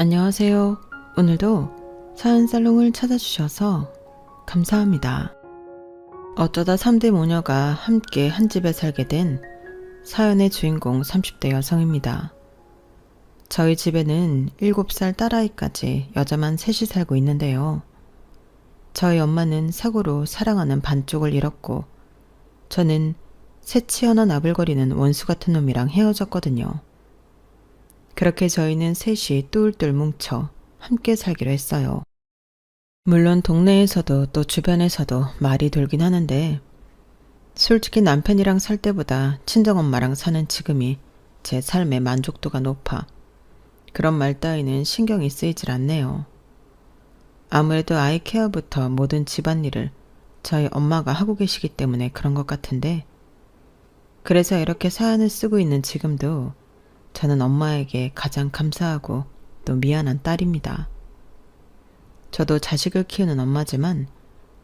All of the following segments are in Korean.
안녕하세요. 오늘도 사연살롱을 찾아주셔서 감사합니다. 어쩌다 3대 모녀가 함께 한 집에 살게 된 사연의 주인공 30대 여성입니다. 저희 집에는 7살 딸아이까지 여자만 셋이 살고 있는데요. 저희 엄마는 사고로 사랑하는 반쪽을 잃었고 저는 새치 하나 나불거리는 원수 같은 놈이랑 헤어졌거든요. 그렇게 저희는 셋이 똘똘 뭉쳐 함께 살기로 했어요. 물론 동네에서도 또 주변에서도 말이 돌긴 하는데 솔직히 남편이랑 살 때보다 친정엄마랑 사는 지금이 제 삶의 만족도가 높아 그런 말 따위는 신경이 쓰이질 않네요. 아무래도 아이 케어부터 모든 집안일을 저희 엄마가 하고 계시기 때문에 그런 것 같은데 그래서 이렇게 사연을 쓰고 있는 지금도 저는 엄마에게 가장 감사하고 또 미안한 딸입니다. 저도 자식을 키우는 엄마지만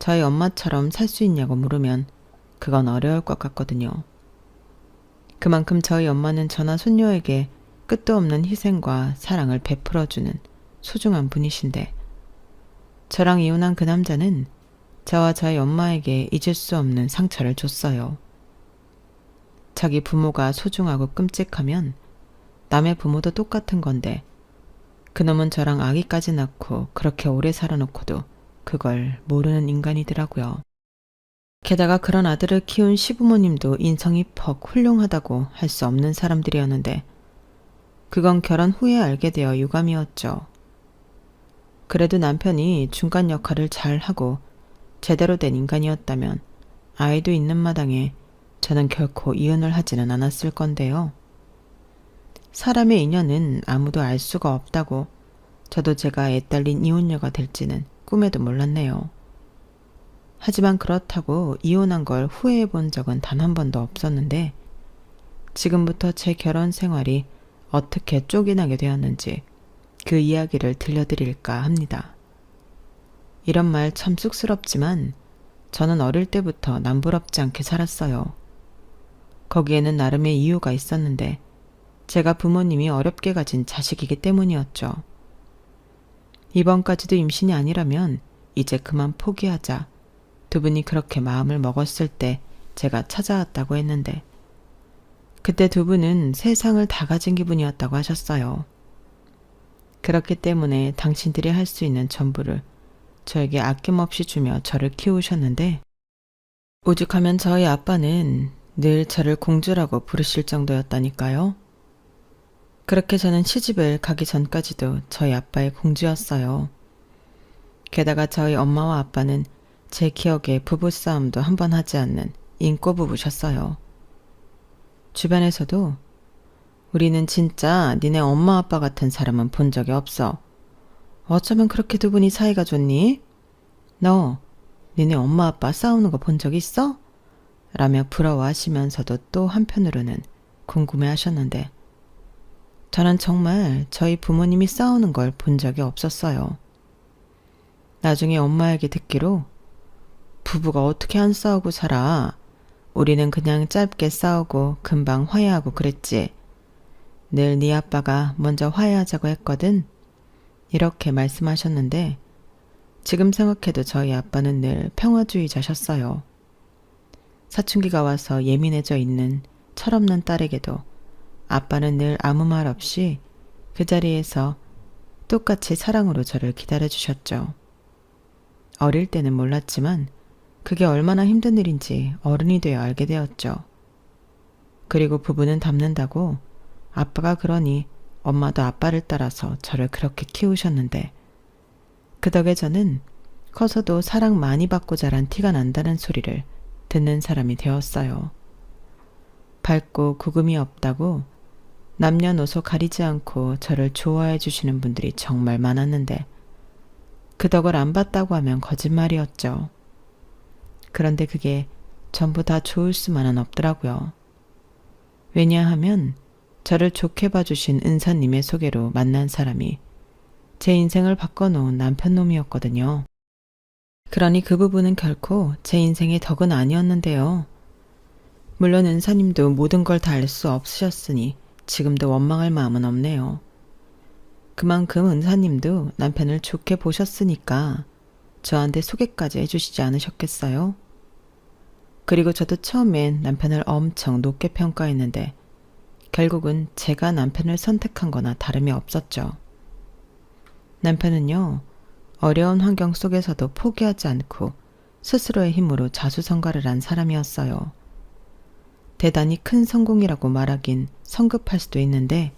저희 엄마처럼 살 수 있냐고 물으면 그건 어려울 것 같거든요. 그만큼 저희 엄마는 저나 손녀에게 끝도 없는 희생과 사랑을 베풀어주는 소중한 분이신데 저랑 이혼한 그 남자는 저와 저희 엄마에게 잊을 수 없는 상처를 줬어요. 자기 부모가 소중하고 끔찍하면 남의 부모도 똑같은 건데 그놈은 저랑 아기까지 낳고 그렇게 오래 살아놓고도 그걸 모르는 인간이더라고요. 게다가 그런 아들을 키운 시부모님도 인성이 퍽 훌륭하다고 할 수 없는 사람들이었는데 그건 결혼 후에 알게 되어 유감이었죠. 그래도 남편이 중간 역할을 잘 하고 제대로 된 인간이었다면 아이도 있는 마당에 저는 결코 이혼을 하지는 않았을 건데요. 사람의 인연은 아무도 알 수가 없다고 저도 제가 애딸린 이혼녀가 될지는 꿈에도 몰랐네요. 하지만 그렇다고 이혼한 걸 후회해 본 적은 단 한 번도 없었는데 지금부터 제 결혼 생활이 어떻게 쪽이 나게 되었는지 그 이야기를 들려드릴까 합니다. 이런 말 참 쑥스럽지만 저는 어릴 때부터 남부럽지 않게 살았어요. 거기에는 나름의 이유가 있었는데 제가 부모님이 어렵게 가진 자식이기 때문이었죠. 이번까지도 임신이 아니라면 이제 그만 포기하자. 두 분이 그렇게 마음을 먹었을 때 제가 찾아왔다고 했는데 그때 두 분은 세상을 다 가진 기분이었다고 하셨어요. 그렇기 때문에 당신들이 할 수 있는 전부를 저에게 아낌없이 주며 저를 키우셨는데 오죽하면 저희 아빠는 늘 저를 공주라고 부르실 정도였다니까요. 그렇게 저는 시집을 가기 전까지도 저희 아빠의 공주였어요. 게다가 저희 엄마와 아빠는 제 기억에 부부싸움도 한 번 하지 않는 인꼬 부부셨어요. 주변에서도 우리는 진짜 니네 엄마 아빠 같은 사람은 본 적이 없어. 어쩌면 그렇게 두 분이 사이가 좋니? 너 니네 엄마 아빠 싸우는 거 본 적 있어? 라며 부러워하시면서도 또 한편으로는 궁금해하셨는데 저는 정말 저희 부모님이 싸우는 걸 본 적이 없었어요. 나중에 엄마에게 듣기로 부부가 어떻게 안 싸우고 살아? 우리는 그냥 짧게 싸우고 금방 화해하고 그랬지. 늘 네 아빠가 먼저 화해하자고 했거든. 이렇게 말씀하셨는데 지금 생각해도 저희 아빠는 늘 평화주의자셨어요. 사춘기가 와서 예민해져 있는 철없는 딸에게도 아빠는 늘 아무 말 없이 그 자리에서 똑같이 사랑으로 저를 기다려주셨죠. 어릴 때는 몰랐지만 그게 얼마나 힘든 일인지 어른이 되어 알게 되었죠. 그리고 부부는 닮는다고 아빠가 그러니 엄마도 아빠를 따라서 저를 그렇게 키우셨는데 그 덕에 저는 커서도 사랑 많이 받고 자란 티가 난다는 소리를 듣는 사람이 되었어요. 밝고 구금이 없다고 남녀노소 가리지 않고 저를 좋아해 주시는 분들이 정말 많았는데 그 덕을 안 봤다고 하면 거짓말이었죠. 그런데 그게 전부 다 좋을 수만은 없더라고요. 왜냐하면 저를 좋게 봐주신 은사님의 소개로 만난 사람이 제 인생을 바꿔놓은 남편놈이었거든요. 그러니 그 부분은 결코 제 인생의 덕은 아니었는데요. 물론 은사님도 모든 걸 다 알 수 없으셨으니 지금도 원망할 마음은 없네요. 그만큼 은사님도 남편을 좋게 보셨으니까 저한테 소개까지 해주시지 않으셨겠어요? 그리고 저도 처음엔 남편을 엄청 높게 평가했는데 결국은 제가 남편을 선택한 거나 다름이 없었죠. 남편은요, 어려운 환경 속에서도 포기하지 않고 스스로의 힘으로 자수성가를 한 사람이었어요. 대단히 큰 성공이라고 말하긴 성급할 수도 있는데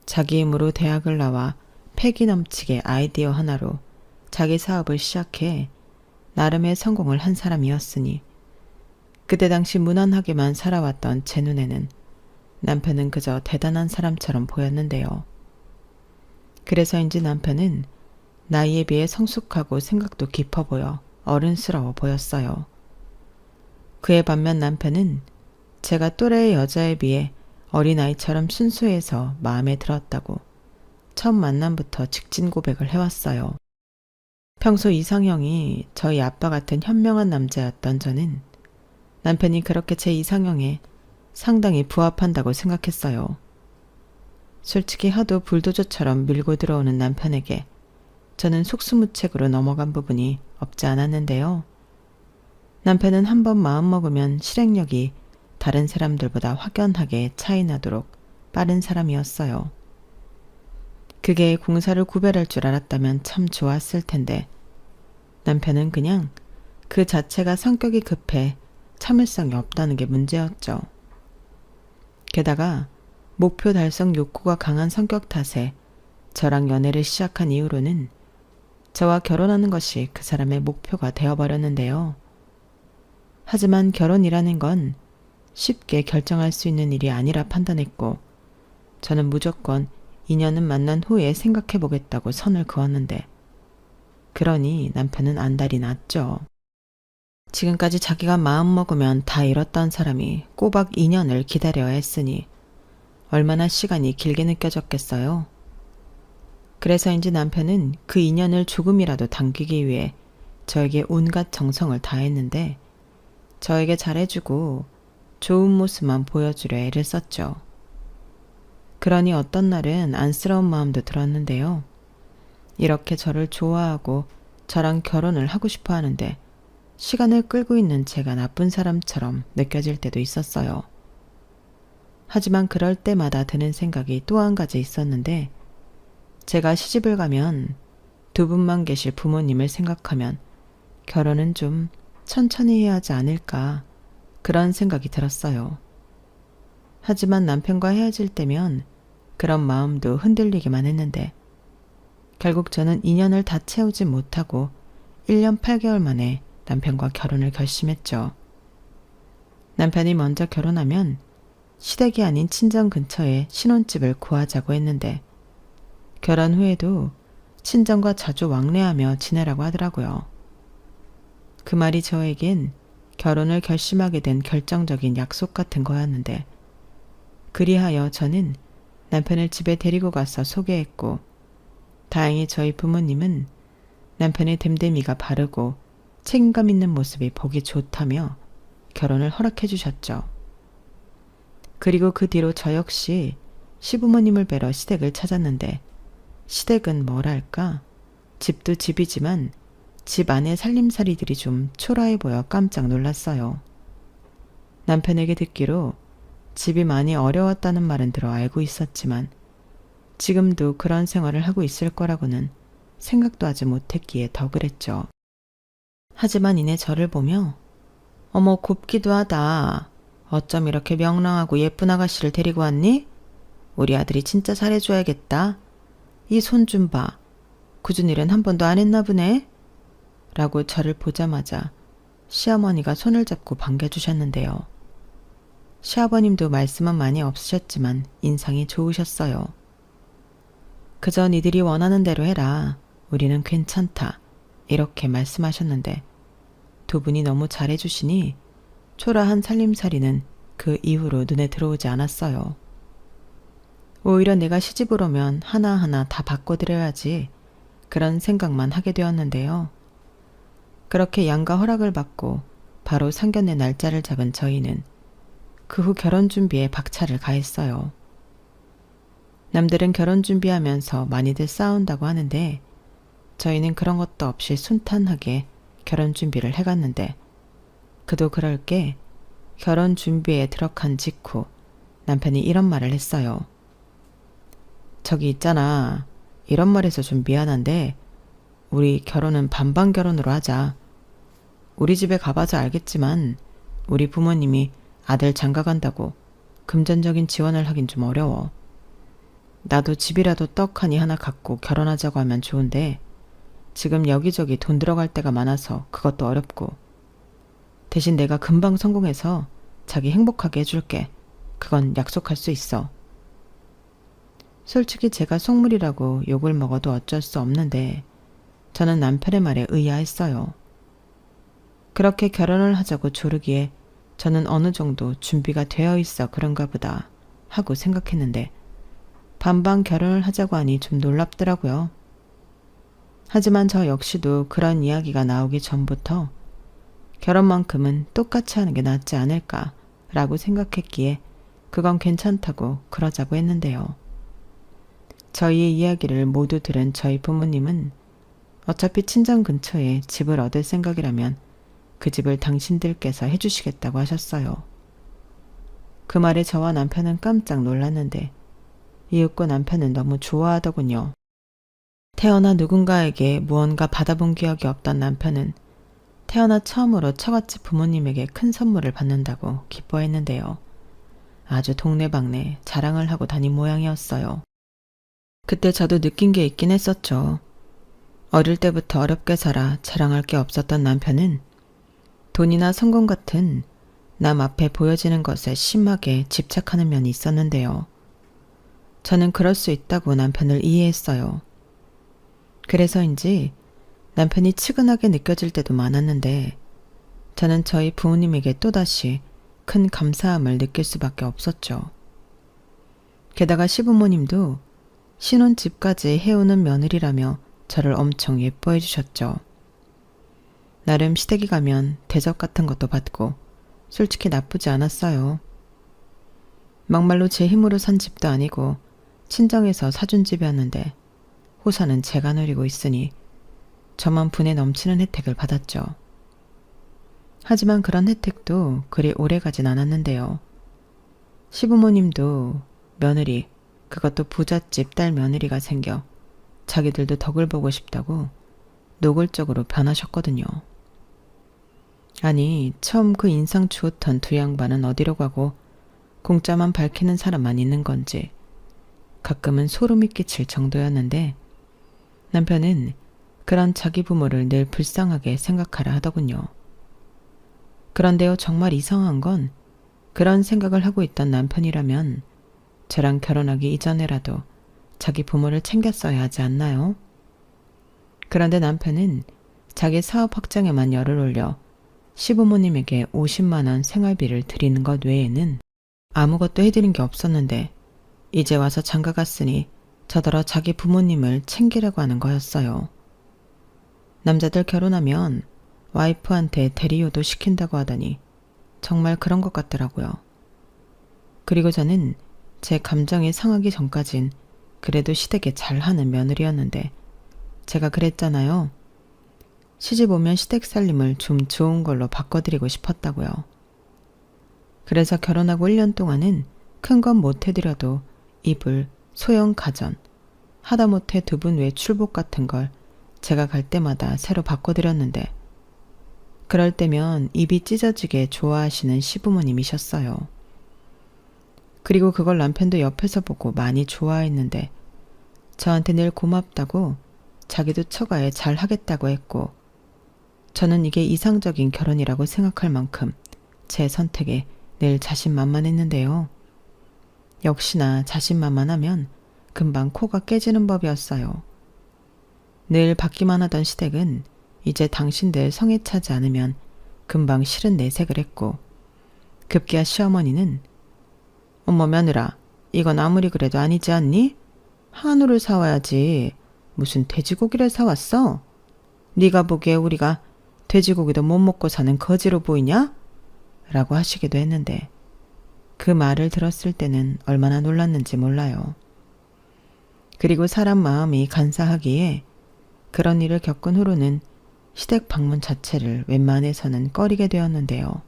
자기 힘으로 대학을 나와 패기 넘치게 아이디어 하나로 자기 사업을 시작해 나름의 성공을 한 사람이었으니 그때 당시 무난하게만 살아왔던 제 눈에는 남편은 그저 대단한 사람처럼 보였는데요. 그래서인지 남편은 나이에 비해 성숙하고 생각도 깊어 보여 어른스러워 보였어요. 그에 반면 남편은 제가 또래의 여자에 비해 어린아이처럼 순수해서 마음에 들었다고 첫 만남부터 직진 고백을 해왔어요. 평소 이상형이 저희 아빠 같은 현명한 남자였던 저는 남편이 그렇게 제 이상형에 상당히 부합한다고 생각했어요. 솔직히 하도 불도저처럼 밀고 들어오는 남편에게 저는 속수무책으로 넘어간 부분이 없지 않았는데요. 남편은 한번 마음먹으면 실행력이 다른 사람들보다 확연하게 차이나도록 빠른 사람이었어요. 그게 공사를 구별할 줄 알았다면 참 좋았을 텐데 남편은 그냥 그 자체가 성격이 급해 참을성이 없다는 게 문제였죠. 게다가 목표 달성 욕구가 강한 성격 탓에 저랑 연애를 시작한 이후로는 저와 결혼하는 것이 그 사람의 목표가 되어버렸는데요. 하지만 결혼이라는 건 쉽게 결정할 수 있는 일이 아니라 판단했고 저는 무조건 2년은 만난 후에 생각해보겠다고 선을 그었는데 그러니 남편은 안달이 났죠. 지금까지 자기가 마음먹으면 다 잃었던 사람이 꼬박 2년을 기다려야 했으니 얼마나 시간이 길게 느껴졌겠어요. 그래서인지 남편은 그 2년을 조금이라도 당기기 위해 저에게 온갖 정성을 다했는데 저에게 잘해주고 좋은 모습만 보여주려 애를 썼죠. 그러니 어떤 날은 안쓰러운 마음도 들었는데요. 이렇게 저를 좋아하고 저랑 결혼을 하고 싶어 하는데 시간을 끌고 있는 제가 나쁜 사람처럼 느껴질 때도 있었어요. 하지만 그럴 때마다 드는 생각이 또 한 가지 있었는데 제가 시집을 가면 두 분만 계실 부모님을 생각하면 결혼은 좀 천천히 해야 하지 않을까 그런 생각이 들었어요. 하지만 남편과 헤어질 때면 그런 마음도 흔들리기만 했는데 결국 저는 2년을 다 채우지 못하고 1년 8개월 만에 남편과 결혼을 결심했죠. 남편이 먼저 결혼하면 시댁이 아닌 친정 근처에 신혼집을 구하자고 했는데 결혼 후에도 친정과 자주 왕래하며 지내라고 하더라고요. 그 말이 저에겐 결혼을 결심하게 된 결정적인 약속 같은 거였는데 그리하여 저는 남편을 집에 데리고 가서 소개했고 다행히 저희 부모님은 남편의 됨됨이가 바르고 책임감 있는 모습이 보기 좋다며 결혼을 허락해 주셨죠. 그리고 그 뒤로 저 역시 시부모님을 뵈러 시댁을 찾았는데 시댁은 뭐랄까 집도 집이지만 집 안의 살림살이들이 좀 초라해 보여 깜짝 놀랐어요. 남편에게 듣기로 집이 많이 어려웠다는 말은 들어 알고 있었지만 지금도 그런 생활을 하고 있을 거라고는 생각도 하지 못했기에 더 그랬죠. 하지만 이내 저를 보며 어머 곱기도 하다. 어쩜 이렇게 명랑하고 예쁜 아가씨를 데리고 왔니? 우리 아들이 진짜 잘해줘야겠다. 이 손 좀 봐. 굳은 일은 한 번도 안 했나 보네. 라고 저를 보자마자 시어머니가 손을 잡고 반겨주셨는데요. 시아버님도 말씀은 많이 없으셨지만 인상이 좋으셨어요. 그저 니들이 원하는 대로 해라. 우리는 괜찮다. 이렇게 말씀하셨는데 두 분이 너무 잘해주시니 초라한 살림살이는 그 이후로 눈에 들어오지 않았어요. 오히려 내가 시집을 오면 하나하나 다 바꿔드려야지 그런 생각만 하게 되었는데요. 그렇게 양가 허락을 받고 바로 상견례 날짜를 잡은 저희는 그 후 결혼 준비에 박차를 가했어요. 남들은 결혼 준비하면서 많이들 싸운다고 하는데 저희는 그런 것도 없이 순탄하게 결혼 준비를 해갔는데 그도 그럴 게 결혼 준비에 들어간 직후 남편이 이런 말을 했어요. 저기 있잖아. 이런 말해서 좀 미안한데 우리 결혼은 반반 결혼으로 하자. 우리 집에 가봐서 알겠지만 우리 부모님이 아들 장가 간다고 금전적인 지원을 하긴 좀 어려워. 나도 집이라도 떡하니 하나 갖고 결혼하자고 하면 좋은데 지금 여기저기 돈 들어갈 데가 많아서 그것도 어렵고 대신 내가 금방 성공해서 자기 행복하게 해줄게. 그건 약속할 수 있어. 솔직히 제가 속물이라고 욕을 먹어도 어쩔 수 없는데 저는 남편의 말에 의아했어요. 그렇게 결혼을 하자고 조르기에 저는 어느 정도 준비가 되어 있어 그런가 보다 하고 생각했는데 반반 결혼을 하자고 하니 좀 놀랍더라고요. 하지만 저 역시도 그런 이야기가 나오기 전부터 결혼만큼은 똑같이 하는 게 낫지 않을까라고 생각했기에 그건 괜찮다고 그러자고 했는데요. 저희의 이야기를 모두 들은 저희 부모님은 어차피 친정 근처에 집을 얻을 생각이라면 그 집을 당신들께서 해주시겠다고 하셨어요. 그 말에 저와 남편은 깜짝 놀랐는데 이윽고 남편은 너무 좋아하더군요. 태어나 누군가에게 무언가 받아본 기억이 없던 남편은 태어나 처음으로 처갓집 부모님에게 큰 선물을 받는다고 기뻐했는데요. 아주 동네방네 자랑을 하고 다닌 모양이었어요. 그때 저도 느낀 게 있긴 했었죠. 어릴 때부터 어렵게 살아 자랑할 게 없었던 남편은 돈이나 성공 같은 남 앞에 보여지는 것에 심하게 집착하는 면이 있었는데요. 저는 그럴 수 있다고 남편을 이해했어요. 그래서인지 남편이 측은하게 느껴질 때도 많았는데 저는 저희 부모님에게 또다시 큰 감사함을 느낄 수밖에 없었죠. 게다가 시부모님도 신혼집까지 해오는 며느리라며 저를 엄청 예뻐해 주셨죠. 나름 시댁이 가면 대접 같은 것도 받고 솔직히 나쁘지 않았어요. 막말로 제 힘으로 산 집도 아니고 친정에서 사준 집이었는데 호사는 제가 누리고 있으니 저만 분에 넘치는 혜택을 받았죠. 하지만 그런 혜택도 그리 오래가진 않았는데요. 시부모님도 며느리, 그것도 부잣집 딸 며느리가 생겨 자기들도 덕을 보고 싶다고 노골적으로 변하셨거든요. 아니, 처음 그 인상 좋던 두 양반은 어디로 가고 공짜만 밝히는 사람만 있는 건지 가끔은 소름이 끼칠 정도였는데 남편은 그런 자기 부모를 늘 불쌍하게 생각하라 하더군요. 그런데요, 정말 이상한 건 그런 생각을 하고 있던 남편이라면 저랑 결혼하기 이전에라도 자기 부모를 챙겼어야 하지 않나요? 그런데 남편은 자기 사업 확장에만 열을 올려 시부모님에게 50만 원 생활비를 드리는 것 외에는 아무것도 해드린 게 없었는데 이제 와서 장가 갔으니 저더러 자기 부모님을 챙기려고 하는 거였어요. 남자들 결혼하면 와이프한테 대리효도 시킨다고 하더니 정말 그런 것 같더라고요. 그리고 저는 제 감정이 상하기 전까진 그래도 시댁에 잘하는 며느리였는데 제가 그랬잖아요. 시집 오면 시댁 살림을 좀 좋은 걸로 바꿔드리고 싶었다고요. 그래서 결혼하고 1년 동안은 큰 건 못 해드려도 이불, 소형 가전, 하다못해 2분 외출복 같은 걸 제가 갈 때마다 새로 바꿔드렸는데 그럴 때면 입이 찢어지게 좋아하시는 시부모님이셨어요. 그리고 그걸 남편도 옆에서 보고 많이 좋아했는데 저한테 늘 고맙다고 자기도 처가에 잘 하겠다고 했고 저는 이게 이상적인 결혼이라고 생각할 만큼 제 선택에 늘 자신만만했는데요. 역시나 자신만만하면 금방 코가 깨지는 법이었어요. 늘 받기만 하던 시댁은 이제 당신들 성에 차지 않으면 금방 싫은 내색을 했고 급기야 시어머니는 어머 며느라 이건 아무리 그래도 아니지 않니? 한우를 사와야지. 무슨 돼지고기를 사왔어? 네가 보기에 우리가 돼지고기도 못 먹고 사는 거지로 보이냐? 라고 하시기도 했는데 그 말을 들었을 때는 얼마나 놀랐는지 몰라요. 그리고 사람 마음이 간사하기에 그런 일을 겪은 후로는 시댁 방문 자체를 웬만해서는 꺼리게 되었는데요.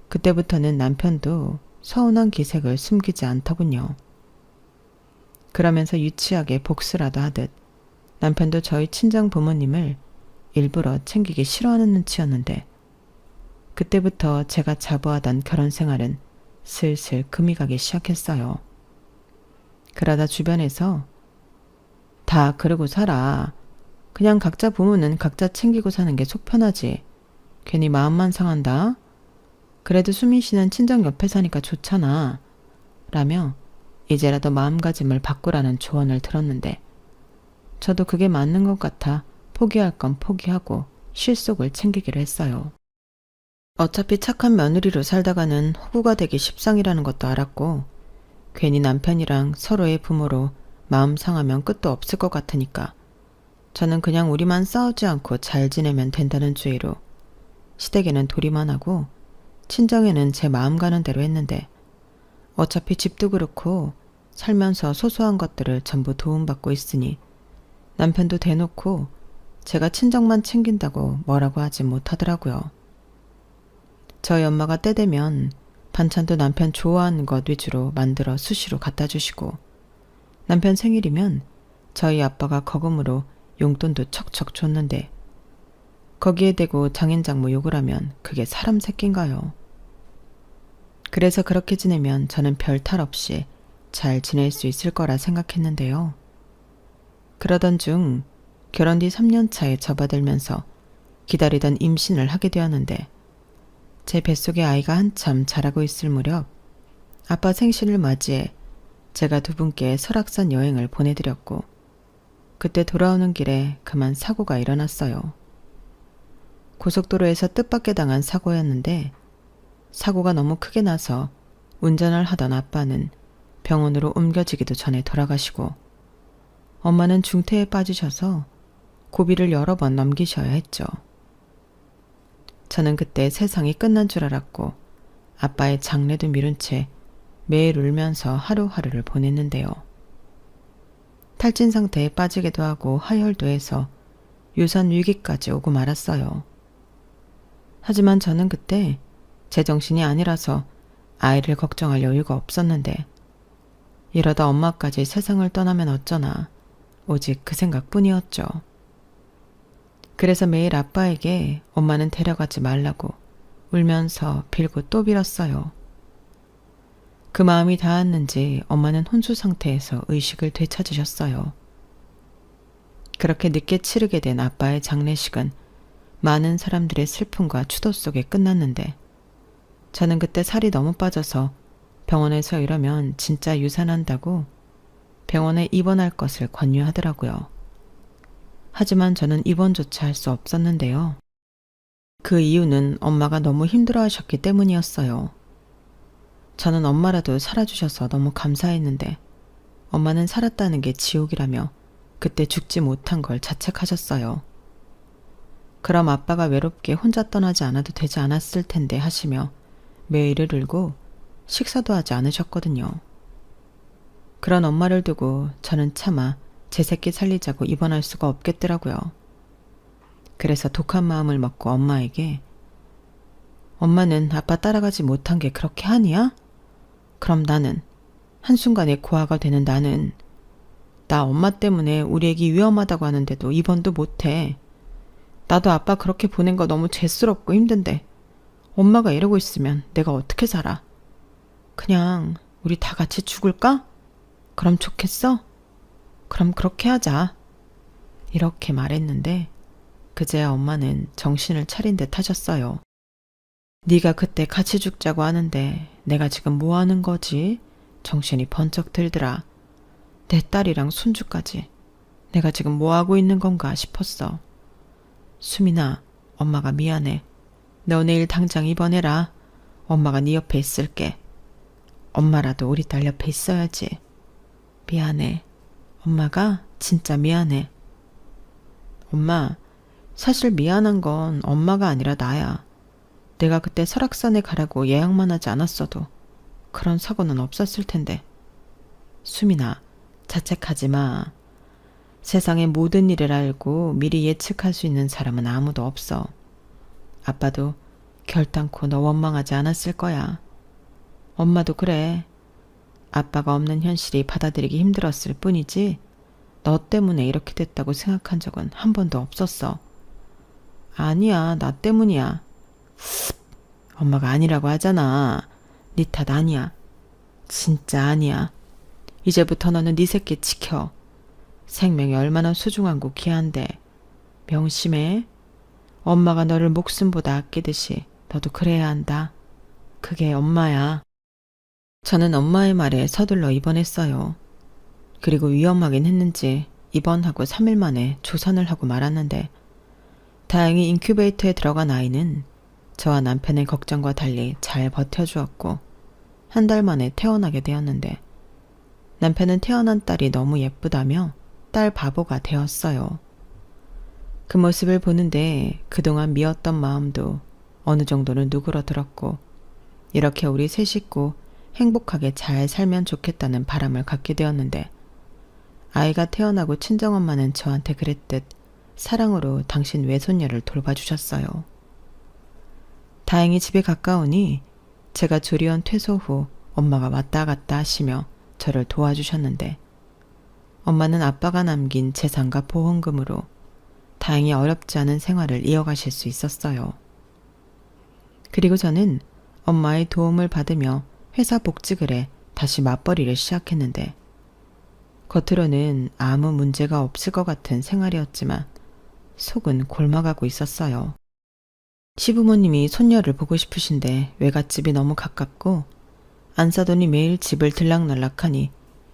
그때부터는 남편도 서운한 기색을 숨기지 않더군요. 그러면서 유치하게 복수라도 하듯 남편도 저희 친정 부모님을 일부러 챙기기 싫어하는 눈치였는데 그때부터 제가 자부하던 결혼 생활은 슬슬 금이 가기 시작했어요. 그러다 주변에서 다 그러고 살아. 그냥 각자 부모는 각자 챙기고 사는 게 속 편하지. 괜히 마음만 상한다. 그래도 수민 씨는 친정 옆에 사니까 좋잖아. 라며 이제라도 마음가짐을 바꾸라는 조언을 들었는데 저도 그게 맞는 것 같아 포기할 건 포기하고 실속을 챙기기로 했어요. 어차피 착한 며느리로 살다가는 호구가 되기 십상이라는 것도 알았고 괜히 남편이랑 서로의 부모로 마음 상하면 끝도 없을 것 같으니까 저는 그냥 우리만 싸우지 않고 잘 지내면 된다는 주의로 시댁에는 도리만 하고 친정에는 제 마음 가는 대로 했는데 어차피 집도 그렇고 살면서 소소한 것들을 전부 도움받고 있으니 남편도 대놓고 제가 친정만 챙긴다고 뭐라고 하지 못하더라고요. 저희 엄마가 때 되면 반찬도 남편 좋아하는 것 위주로 만들어 수시로 갖다 주시고 남편 생일이면 저희 아빠가 거금으로 용돈도 척척 줬는데 거기에 대고 장인장모 욕을 하면 그게 사람 새끼인가요? 그래서 그렇게 지내면 저는 별 탈 없이 잘 지낼 수 있을 거라 생각했는데요. 그러던 중 결혼 뒤 3년 차에 접어들면서 기다리던 임신을 하게 되었는데 제 뱃속에 아이가 한참 자라고 있을 무렵 아빠 생신을 맞이해 제가 두 분께 설악산 여행을 보내드렸고 그때 돌아오는 길에 그만 사고가 일어났어요. 고속도로에서 뜻밖의 당한 사고였는데 사고가 너무 크게 나서 운전을 하던 아빠는 병원으로 옮겨지기도 전에 돌아가시고 엄마는 중태에 빠지셔서 고비를 여러 번 넘기셔야 했죠. 저는 그때 세상이 끝난 줄 알았고 아빠의 장례도 미룬 채 매일 울면서 하루하루를 보냈는데요. 탈진 상태에 빠지기도 하고 하혈도 해서 유산 위기까지 오고 말았어요. 하지만 저는 그때 제정신이 아니라서 아이를 걱정할 여유가 없었는데 이러다 엄마까지 세상을 떠나면 어쩌나 오직 그 생각뿐이었죠. 그래서 매일 아빠에게 엄마는 데려가지 말라고 울면서 빌고 또 빌었어요. 그 마음이 닿았는지 엄마는 혼수 상태에서 의식을 되찾으셨어요. 그렇게 늦게 치르게 된 아빠의 장례식은 많은 사람들의 슬픔과 추도 속에 끝났는데 저는 그때 살이 너무 빠져서 병원에서 이러면 진짜 유산한다고 병원에 입원할 것을 권유하더라고요. 하지만 저는 입원조차 할 수 없었는데요. 그 이유는 엄마가 너무 힘들어하셨기 때문이었어요. 저는 엄마라도 살아주셔서 너무 감사했는데 엄마는 살았다는 게 지옥이라며 그때 죽지 못한 걸 자책하셨어요. 그럼 아빠가 외롭게 혼자 떠나지 않아도 되지 않았을 텐데 하시며 매일을 울고 식사도 하지 않으셨거든요. 그런 엄마를 두고 저는 차마 제 새끼 살리자고 입원할 수가 없겠더라고요. 그래서 독한 마음을 먹고 엄마에게 엄마는 아빠 따라가지 못한 게 그렇게 한이야? 그럼 나는 한순간에 고아가 되는 나는 나 엄마 때문에 우리 애기 위험하다고 하는데도 입원도 못해. 나도 아빠 그렇게 보낸 거 너무 죄스럽고 힘든데 엄마가 이러고 있으면 내가 어떻게 살아? 그냥 우리 다 같이 죽을까? 그럼 좋겠어? 그럼 그렇게 하자. 이렇게 말했는데 그제야 엄마는 정신을 차린 듯 하셨어요. 네가 그때 같이 죽자고 하는데 내가 지금 뭐 하는 거지? 정신이 번쩍 들더라. 내 딸이랑 손주까지 내가 지금 뭐 하고 있는 건가 싶었어. 수민아, 엄마가 미안해. 너 내일 당장 입원해라. 엄마가 네 옆에 있을게. 엄마라도 우리 딸 옆에 있어야지. 미안해. 엄마가 진짜 미안해. 엄마, 사실 미안한 건 엄마가 아니라 나야. 내가 그때 설악산에 가라고 예약만 하지 않았어도 그런 사고는 없었을 텐데. 수민아, 자책하지 마. 세상의 모든 일을 알고 미리 예측할 수 있는 사람은 아무도 없어. 아빠도 결단코 너 원망하지 않았을 거야. 엄마도 그래. 아빠가 없는 현실이 받아들이기 힘들었을 뿐이지 너 때문에 이렇게 됐다고 생각한 적은 한 번도 없었어. 아니야, 나 때문이야. 엄마가 아니라고 하잖아. 네 탓 아니야. 진짜 아니야. 이제부터 너는 네 새끼 지켜. 생명이 얼마나 소중하고 귀한데. 명심해. 엄마가 너를 목숨보다 아끼듯이 너도 그래야 한다. 그게 엄마야. 저는 엄마의 말에 서둘러 입원했어요. 그리고 위험하긴 했는지 입원하고 3일 만에 조산을 하고 말았는데 다행히 인큐베이터에 들어간 아이는 저와 남편의 걱정과 달리 잘 버텨주었고 한 달 만에 태어나게 되었는데 남편은 태어난 딸이 너무 예쁘다며 딸 바보가 되었어요. 그 모습을 보는데 그동안 미웠던 마음도 어느 정도는 누그러들었고 이렇게 우리 세 식구 행복하게 잘 살면 좋겠다는 바람을 갖게 되었는데 아이가 태어나고 친정엄마는 저한테 그랬듯 사랑으로 당신 외손녀를 돌봐주셨어요. 다행히 집이 가까우니 제가 조리원 퇴소 후 엄마가 왔다 갔다 하시며 저를 도와주셨는데 엄마는 아빠가 남긴 재산과 보험금으로 다행히 어렵지 않은 생활을 이어가실 수 있었어요. 그리고 저는 엄마의 도움을 받으며 회사 복직을해 다시 맞벌이를 시작했는데 겉으로는 아무 문제가 없을 것 같은 생활이었지만 속은 골마가고 있었어요. 시부모님이 손녀를 보고 싶으신데 외갓집이 너무 가깝고 안 사돈이 매일 집을 들락날락하니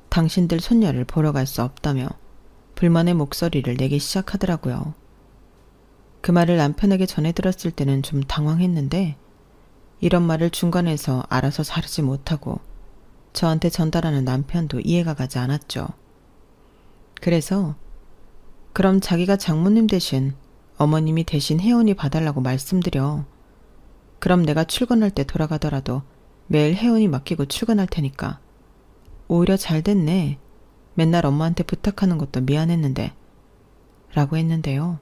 당신들 손녀를 보러 갈 수 없다며 불만의 목소리를 내기 시작하더라고요. 그 말을 남편에게 전해 들었을 때는 좀 당황했는데 이런 말을 중간에서 알아서 자르지 못하고 저한테 전달하는 남편도 이해가 가지 않았죠. 그래서 그럼 자기가 장모님 대신 어머님이 대신 혜원이 봐달라고 말씀드려. 그럼 내가 출근할 때 돌아가더라도 매일 혜원이 맡기고 출근할 테니까. 오히려 잘 됐네. 맨날 엄마한테 부탁하는 것도 미안했는데. 라고 했는데요.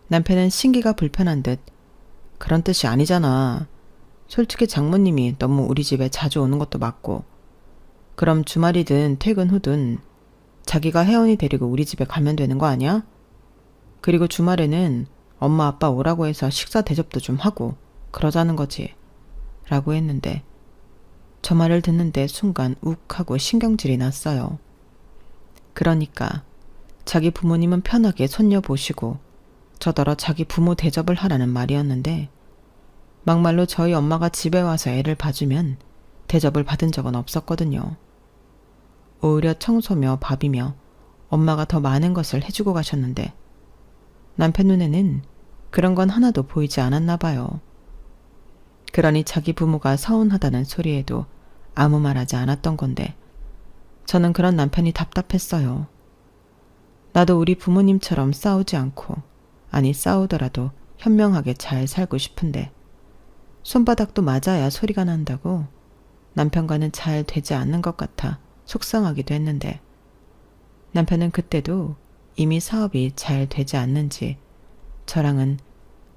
남편은 신기가 불편한 듯 그런 뜻이 아니잖아. 솔직히 장모님이 너무 우리 집에 자주 오는 것도 맞고 그럼 주말이든 퇴근 후든 자기가 혜원이 데리고 우리 집에 가면 되는 거 아니야? 그리고 주말에는 엄마 아빠 오라고 해서 식사 대접도 좀 하고 그러자는 거지. 라고 했는데 저 말을 듣는데 순간 욱하고 신경질이 났어요. 그러니까 자기 부모님은 편하게 손녀 보시고 저더러 자기 부모 대접을 하라는 말이었는데 막말로 저희 엄마가 집에 와서 애를 봐주면 대접을 받은 적은 없었거든요. 오히려 청소며 밥이며 엄마가 더 많은 것을 해주고 가셨는데 남편 눈에는 그런 건 하나도 보이지 않았나 봐요. 그러니 자기 부모가 서운하다는 소리에도 아무 말하지 않았던 건데 저는 그런 남편이 답답했어요. 나도 우리 부모님처럼 싸우지 않고 아니 싸우더라도 현명하게 잘 살고 싶은데 손바닥도 맞아야 소리가 난다고 남편과는 잘 되지 않는 것 같아 속상하기도 했는데 남편은 그때도 이미 사업이 잘 되지 않는지 저랑은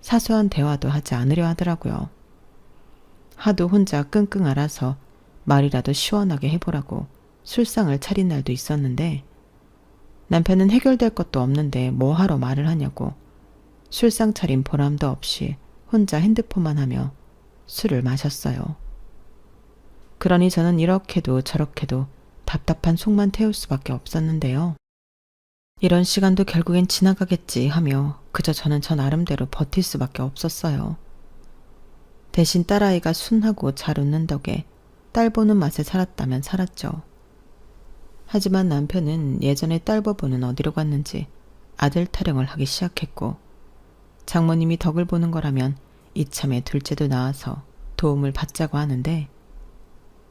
사소한 대화도 하지 않으려 하더라고요. 하도 혼자 끙끙 앓아서 말이라도 시원하게 해보라고 술상을 차린 날도 있었는데 남편은 해결될 것도 없는데 뭐하러 말을 하냐고 술상 차린 보람도 없이 혼자 핸드폰만 하며 술을 마셨어요. 그러니 저는 이렇게도 저렇게도 답답한 속만 태울 수밖에 없었는데요. 이런 시간도 결국엔 지나가겠지 하며 그저 저는 저 나름대로 버틸 수밖에 없었어요. 대신 딸아이가 순하고 잘 웃는 덕에 딸 보는 맛에 살았다면 살았죠. 하지만 남편은 예전에 딸 보고는 어디로 갔는지 아들 타령을 하기 시작했고 장모님이 덕을 보는 거라면 이참에 둘째도 낳아서 도움을 받자고 하는데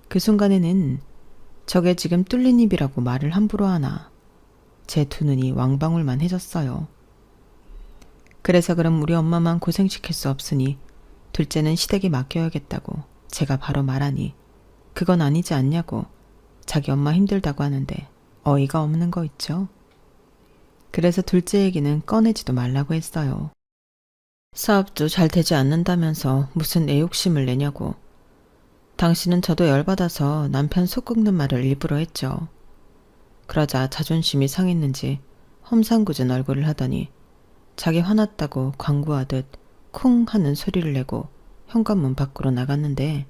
그 순간에는 저게 지금 뚫린 입이라고 말을 함부로 하나 제 두 눈이 왕방울만 해졌어요. 그래서 그럼 우리 엄마만 고생시킬 수 없으니 둘째는 시댁에 맡겨야겠다고 제가 바로 말하니 그건 아니지 않냐고 자기 엄마 힘들다고 하는데 어이가 없는 거 있죠. 그래서 둘째 얘기는 꺼내지도 말라고 했어요. 사업도 잘 되지 않는다면서 무슨 애욕심을 내냐고. 당신은 저도 열받아서 남편 속 긁는 말을 일부러 했죠. 그러자 자존심이 상했는지 험상궂은 얼굴을 하더니 자기 화났다고 광고하듯 쿵 하는 소리를 내고 현관문 밖으로 나갔는데,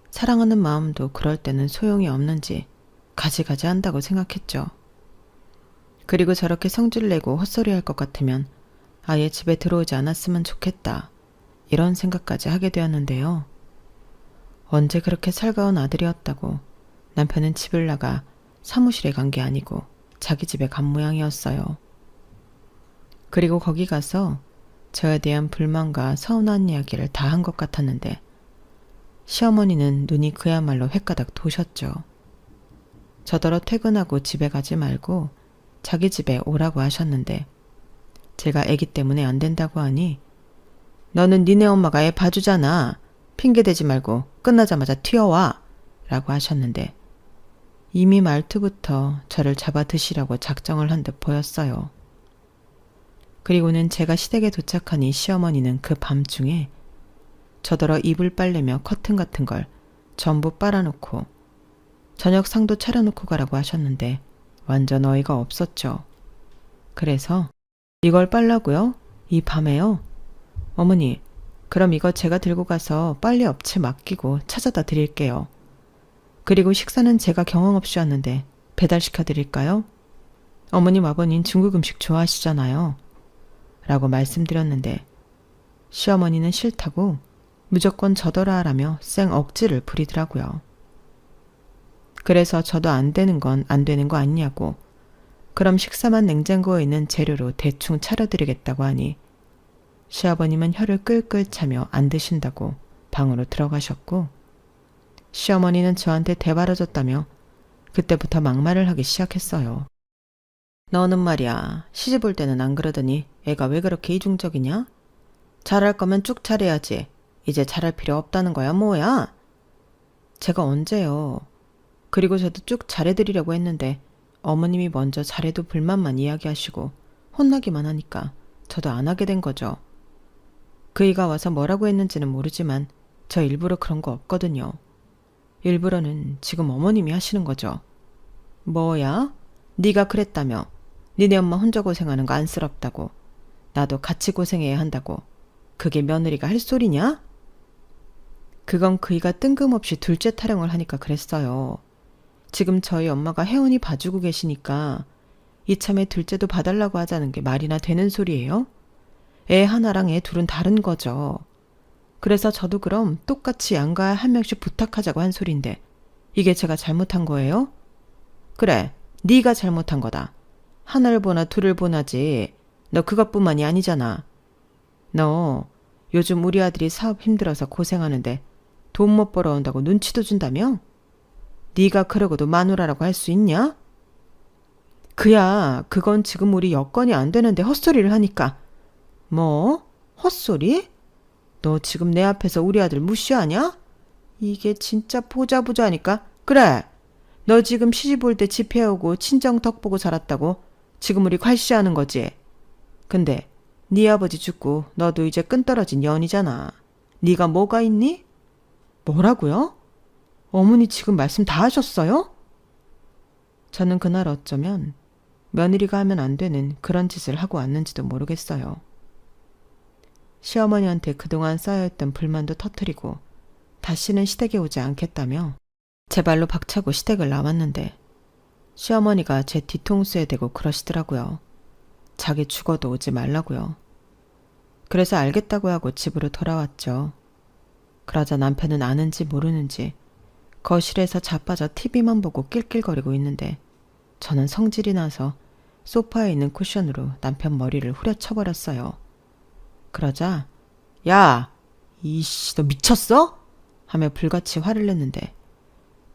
사랑하는 마음도 그럴 때는 소용이 없는지 가지가지 한다고 생각했죠. 그리고 저렇게 성질 내고 헛소리할 것 같으면 아예 집에 들어오지 않았으면 좋겠다, 이런 생각까지 하게 되었는데요. 언제 그렇게 살가운 아들이었다고 남편은 집을 나가 사무실에 간 게 아니고 자기 집에 간 모양이었어요. 그리고 거기 가서 저에 대한 불만과 서운한 이야기를 다 한 것 같았는데, 시어머니는 눈이 그야말로 횟가닥 도셨죠. 저더러 퇴근하고 집에 가지 말고 자기 집에 오라고 하셨는데, 제가 애기 때문에 안 된다고 하니 너는 니네 엄마가 애 봐주잖아. 핑계대지 말고 끝나자마자 튀어와 라고 하셨는데, 이미 말투부터 저를 잡아 드시라고 작정을 한 듯 보였어요. 그리고는 제가 시댁에 도착하니 시어머니는 그 밤중에 저더러 이불 빨래며 커튼 같은 걸 전부 빨아놓고 저녁 상도 차려놓고 가라고 하셨는데 완전 어이가 없었죠. 그래서 이걸 빨라고요? 이 밤에요? 어머니, 그럼 이거 제가 들고 가서 빨래 업체 맡기고 찾아다 드릴게요. 그리고 식사는 제가 경험 없이 왔는데 배달시켜 드릴까요? 어머님 아버님 중국 음식 좋아하시잖아요. 라고 말씀드렸는데 시어머니는 싫다고 무조건 저더러 하라며 쌩 억지를 부리더라고요. 그래서 저도 안 되는 건 안 되는 거 아니냐고, 그럼 식사만 냉장고에 있는 재료로 대충 차려드리겠다고 하니 시아버님은 혀를 끌끌 차며 안 드신다고 방으로 들어가셨고, 시어머니는 저한테 대바라졌다며 그때부터 막말을 하기 시작했어요. 너는 말이야, 시집 올 때는 안 그러더니 애가 왜 그렇게 이중적이냐? 잘할 거면 쭉 잘해야지. 이제 잘할 필요 없다는 거야 뭐야? 제가 언제요? 그리고 저도 쭉 잘해드리려고 했는데 어머님이 먼저 잘해도 불만만 이야기하시고 혼나기만 하니까 저도 안 하게 된 거죠. 그이가 와서 뭐라고 했는지는 모르지만 저 일부러 그런 거 없거든요. 일부러는 지금 어머님이 하시는 거죠. 뭐야? 네가 그랬다며. 니네 엄마 혼자 고생하는 거 안쓰럽다고. 나도 같이 고생해야 한다고. 그게 며느리가 할 소리냐? 그건 그이가 뜬금없이 둘째 타령을 하니까 그랬어요. 지금 저희 엄마가 혜원이 봐주고 계시니까 이참에 둘째도 봐달라고 하자는 게 말이나 되는 소리예요? 애 하나랑 애 둘은 다른 거죠. 그래서 저도 그럼 똑같이 양가 한 명씩 부탁하자고 한 소린데 이게 제가 잘못한 거예요? 그래, 네가 잘못한 거다. 하나를 보나 둘을 보나지. 너 그것뿐만이 아니잖아. 너 요즘 우리 아들이 사업 힘들어서 고생하는데 돈 못 벌어온다고 눈치도 준다며? 네가 그러고도 마누라라고 할 수 있냐? 그건 지금 우리 여건이 안 되는데 헛소리를 하니까. 뭐? 헛소리? 너 지금 내 앞에서 우리 아들 무시하냐? 이게 진짜 보자보자하니까. 그래, 너 지금 시집 올 때 집 해오고 친정 덕 보고 살았다고 지금 우리 괄시하는 거지. 근데 네 아버지 죽고 너도 이제 끈떨어진 년이잖아. 네가 뭐가 있니? 뭐라고요? 어머니 지금 말씀 다 하셨어요? 저는 그날 어쩌면 며느리가 하면 안 되는 그런 짓을 하고 왔는지도 모르겠어요. 시어머니한테 그동안 쌓여있던 불만도 터뜨리고 다시는 시댁에 오지 않겠다며 제 발로 박차고 시댁을 나왔는데 시어머니가 제 뒤통수에 대고 그러시더라고요. 자기 죽어도 오지 말라고요. 그래서 알겠다고 하고 집으로 돌아왔죠. 그러자 남편은 아는지 모르는지 거실에서 자빠져 TV만 보고 낄낄거리고 있는데 저는 성질이 나서 소파에 있는 쿠션으로 남편 머리를 후려쳐버렸어요. 그러자 야, 이씨 너 미쳤어? 하며 불같이 화를 냈는데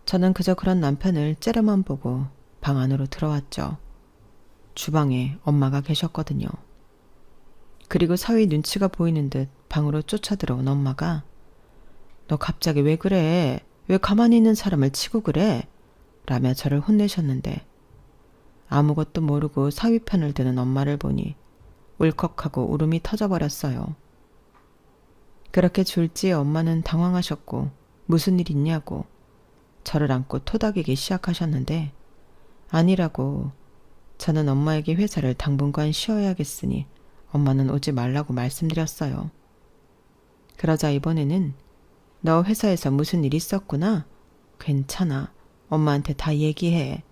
저는 그저 그런 남편을 째려만 보고 방 안으로 들어왔죠. 주방에 엄마가 계셨거든요. 그리고 사위 눈치가 보이는 듯 방으로 쫓아들어온 엄마가 너 갑자기 왜 그래? 왜 가만히 있는 사람을 치고 그래? 라며 저를 혼내셨는데 아무것도 모르고 사위 편을 드는 엄마를 보니 울컥하고 울음이 터져버렸어요. 그렇게 졸지에 엄마는 당황하셨고 무슨 일 있냐고 저를 안고 토닥이기 시작하셨는데 아니라고 저는 엄마에게 회사를 당분간 쉬어야겠으니 엄마는 오지 말라고 말씀드렸어요. 그러자 이번에는 너 회사에서 무슨 일 있었구나? 괜찮아. 엄마한테 다 얘기해.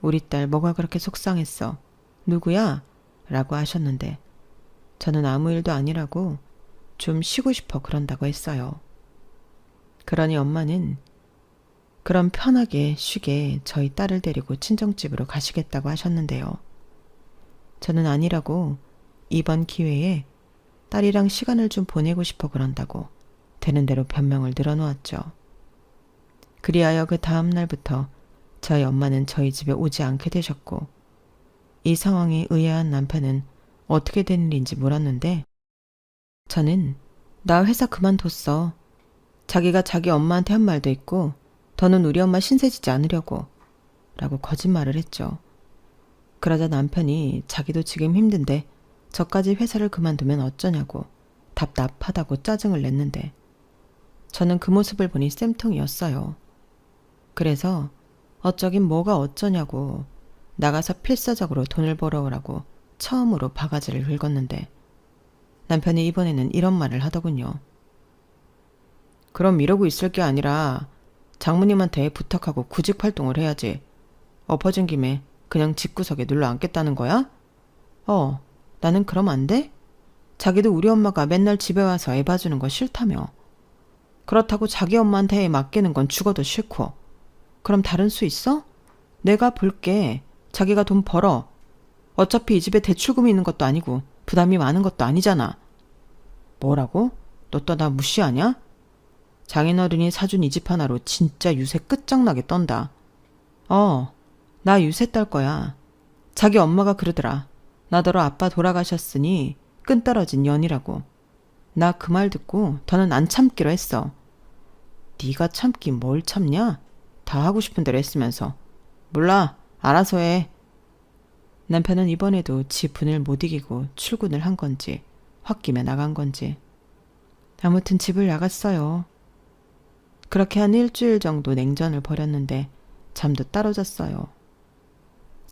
우리 딸 뭐가 그렇게 속상했어? 누구야? 라고 하셨는데 저는 아무 일도 아니라고 좀 쉬고 싶어 그런다고 했어요. 그러니 엄마는 그럼 편하게 쉬게 저희 딸을 데리고 친정집으로 가시겠다고 하셨는데요. 저는 아니라고 이번 기회에 딸이랑 시간을 좀 보내고 싶어 그런다고 되는 대로 변명을 늘어놓았죠. 그리하여 그 다음 날부터 저희 엄마는 저희 집에 오지 않게 되셨고 이 상황에 의아한 남편은 어떻게 된 일인지 물었는데 저는 나 회사 그만뒀어. 자기가 자기 엄마한테 한 말도 있고 더는 우리 엄마 신세지지 않으려고 라고 거짓말을 했죠. 그러자 남편이 자기도 지금 힘든데 저까지 회사를 그만두면 어쩌냐고 답답하다고 짜증을 냈는데 저는 그 모습을 보니 쌤통이었어요. 그래서 어쩌긴 뭐가 어쩌냐고 나가서 필사적으로 돈을 벌어오라고 처음으로 바가지를 긁었는데 남편이 이번에는 이런 말을 하더군요. 그럼 이러고 있을 게 아니라 장모님한테 부탁하고 구직 활동을 해야지. 엎어진 김에 그냥 집구석에 눌러 앉겠다는 거야? 나는 그럼 안 돼? 자기도 우리 엄마가 맨날 집에 와서 애 봐주는 거 싫다며. 그렇다고 자기 엄마한테 맡기는 건 죽어도 싫고. 그럼 다른 수 있어? 내가 볼게. 자기가 돈 벌어. 어차피 이 집에 대출금이 있는 것도 아니고 부담이 많은 것도 아니잖아. 뭐라고? 너 또 나 무시하냐? 장인어른이 사준 이 집 하나로 진짜 유세 끝장나게 떤다. 나 유세 딸 거야. 자기 엄마가 그러더라. 나더러 아빠 돌아가셨으니 끈떨어진 년이라고. 나 그 말 듣고 더는 안 참기로 했어. 네가 참긴 뭘 참냐? 다 하고 싶은 대로 했으면서. 몰라. 알아서 해. 남편은 이번에도 지 분을 못 이기고 출근을 한 건지 홧김에 나간 건지 아무튼 집을 나갔어요. 그렇게 한 일주일 정도 냉전을 벌였는데 잠도 따로 잤어요.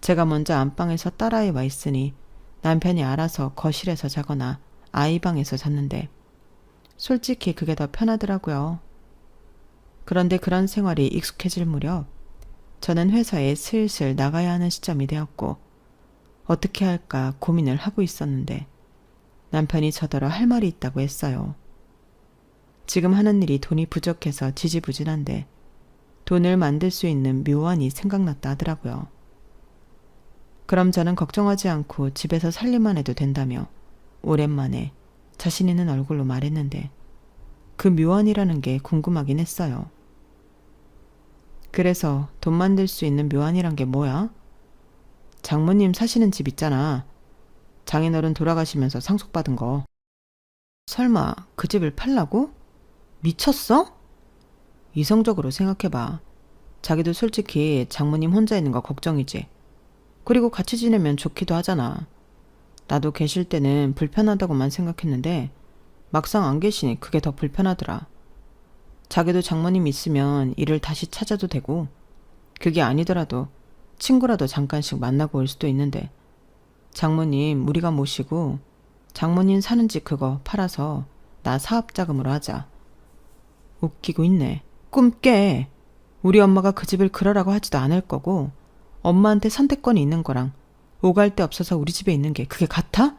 제가 먼저 안방에서 딸아이 와 있으니 남편이 알아서 거실에서 자거나 아이 방에서 잤는데 솔직히 그게 더 편하더라고요. 그런데 그런 생활이 익숙해질 무렵 저는 회사에 슬슬 나가야 하는 시점이 되었고 어떻게 할까 고민을 하고 있었는데 남편이 저더러 할 말이 있다고 했어요. 지금 하는 일이 돈이 부족해서 지지부진한데 돈을 만들 수 있는 묘안이 생각났다 하더라고요. 그럼 저는 걱정하지 않고 집에서 살림만 해도 된다며 오랜만에 자신 있는 얼굴로 말했는데 그 묘안이라는 게 궁금하긴 했어요. 그래서 돈 만들 수 있는 묘안이란 게 뭐야? 장모님 사시는 집 있잖아. 장인어른 돌아가시면서 상속받은 거. 설마 그 집을 팔라고? 미쳤어? 이성적으로 생각해봐. 자기도 솔직히 장모님 혼자 있는 거 걱정이지. 그리고 같이 지내면 좋기도 하잖아. 나도 계실 때는 불편하다고만 생각했는데 막상 안 계시니 그게 더 불편하더라. 자기도 장모님 있으면 일을 다시 찾아도 되고 그게 아니더라도 친구라도 잠깐씩 만나고 올 수도 있는데 장모님 우리가 모시고 장모님 사는 집 그거 팔아서 나 사업자금으로 하자. 웃기고 있네. 꿈 깨. 우리 엄마가 그 집을 그러라고 하지도 않을 거고 엄마한테 선택권이 있는 거랑 오갈 데 없어서 우리 집에 있는 게 그게 같아?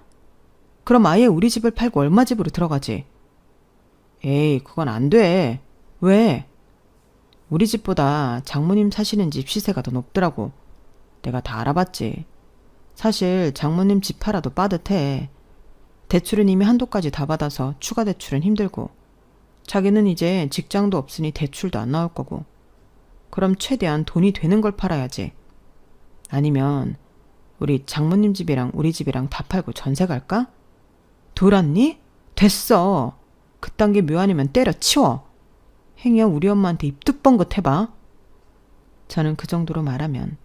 그럼 아예 우리 집을 팔고 얼마 집으로 들어가지. 에이 그건 안 돼. 왜? 우리 집보다 장모님 사시는 집 시세가 더 높더라고. 내가 다 알아봤지. 사실 장모님 집 팔아도 빠듯해. 대출은 이미 한도까지 다 받아서 추가 대출은 힘들고 자기는 이제 직장도 없으니 대출도 안 나올 거고 그럼 최대한 돈이 되는 걸 팔아야지. 아니면 우리 장모님 집이랑 우리 집이랑 다 팔고 전세 갈까? 돌았니? 됐어. 그딴 게 묘아니면 때려치워. 행여 우리 엄마한테 입 뚝 뻥긋 해봐. 저는 그 정도로 말하면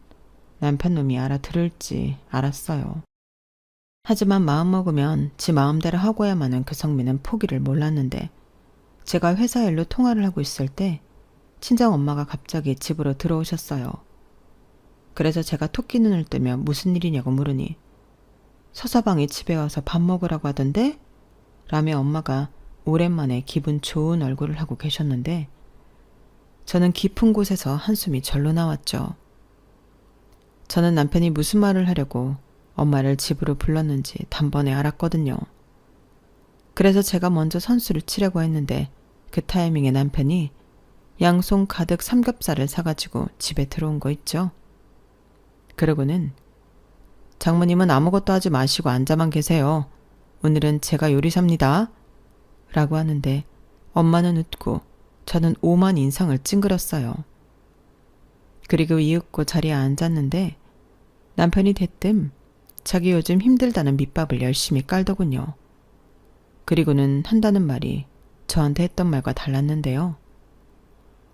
남편놈이 알아들을지 알았어요. 하지만 마음먹으면 지 마음대로 하고야만 하는 그 성미는 포기를 몰랐는데 제가 회사 일로 통화를 하고 있을 때 친정엄마가 갑자기 집으로 들어오셨어요. 그래서 제가 토끼 눈을 뜨며 무슨 일이냐고 물으니 서서방이 집에 와서 밥 먹으라고 하던데? 라며 엄마가 오랜만에 기분 좋은 얼굴을 하고 계셨는데 저는 깊은 곳에서 한숨이 절로 나왔죠. 저는 남편이 무슨 말을 하려고 엄마를 집으로 불렀는지 단번에 알았거든요. 그래서 제가 먼저 선수를 치려고 했는데 그 타이밍에 남편이 양손 가득 삼겹살을 사가지고 집에 들어온 거 있죠. 그러고는 장모님은 아무것도 하지 마시고 앉아만 계세요. 오늘은 제가 요리사입니다. 라고 하는데 엄마는 웃고 저는 오만 인상을 찡그렸어요. 그리고 이윽고 자리에 앉았는데 남편이 대뜸 자기 요즘 힘들다는 밑밥을 열심히 깔더군요. 그리고는 한다는 말이 저한테 했던 말과 달랐는데요.